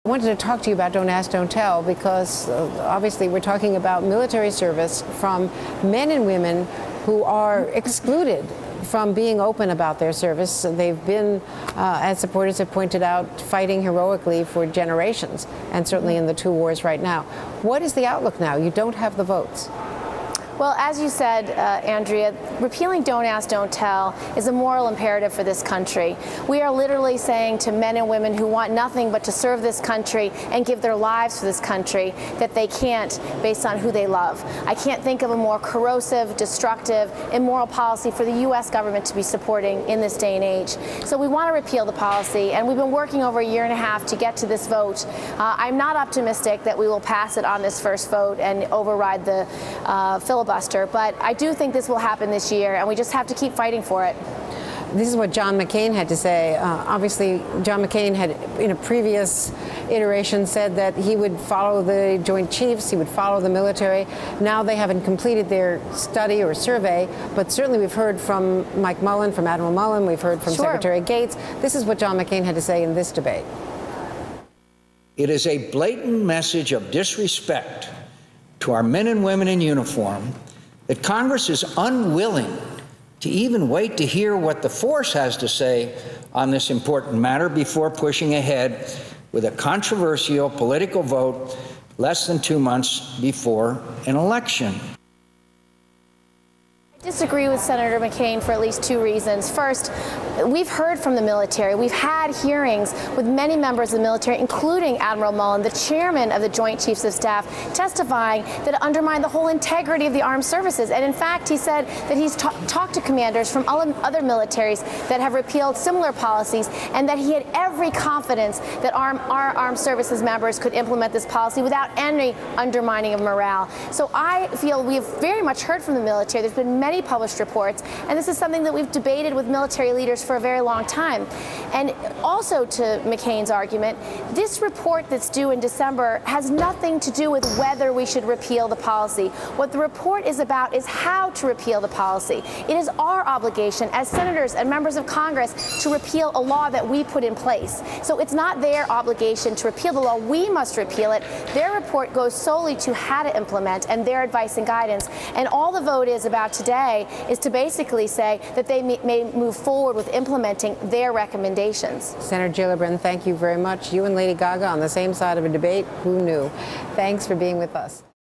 I wanted to talk to you about Don't Ask, Don't Tell, because obviously we're talking about military service from men and women who are excluded from being open about their service. They've been, as supporters have pointed out, fighting heroically for generations, and certainly in the two wars right now. What is the outlook now? You don't have the votes. Well, as you said, Andrea, repealing Don't Ask, Don't Tell is a moral imperative for this country. We are literally saying to men and women who want nothing but to serve this country and give their lives for this country that they can't based on who they love. I can't think of a more corrosive, destructive, immoral policy for the U.S. government to be supporting in this day and age. So we want to repeal the policy, and we've been working over a year and a half to get to this vote. I'm not optimistic that we will pass it on this first vote and override the filibuster. But I do think this will happen this year, and we just have to keep fighting for it. This is what John McCain had to say. Obviously, John McCain had, in a previous iteration, said that he would follow the Joint Chiefs, he would follow the military. Now they haven't completed their study or survey, but certainly we've heard from Mike Mullen, from Admiral Mullen, we've heard from Secretary Gates. This is what John McCain had to say in this debate. It is a blatant message of disrespect to our men and women in uniform that Congress is unwilling to even wait to hear what the force has to say on this important matter before pushing ahead with a controversial political vote less than 2 months before an election. I disagree with Senator McCain for at least two reasons. First, we've heard from the military. We've had hearings with many members of the military, including Admiral Mullen, the chairman of the Joint Chiefs of Staff, testifying that it undermined the whole integrity of the armed services. And in fact, he said that he's talked to commanders from other militaries that have repealed similar policies, and that he had every confidence that our armed services members could implement this policy without any undermining of morale. So I feel we've very much heard from the military. There's been many published reports, and this is something that we've debated with military leaders for a very long time. And also, to McCain's argument, this report that's due in December has nothing to do with whether we should repeal the policy. What the report is about is how to repeal the policy. It is our obligation as senators and members of Congress to repeal a law that we put in place. So it's not their obligation to repeal the law. We must repeal it. Their report goes solely to how to implement and their advice and guidance. And all the vote is about today is to basically say that they may move forward with implementing their recommendations. Senator Gillibrand, thank you very much. You and Lady Gaga on the same side of a debate. Who knew? Thanks for being with us.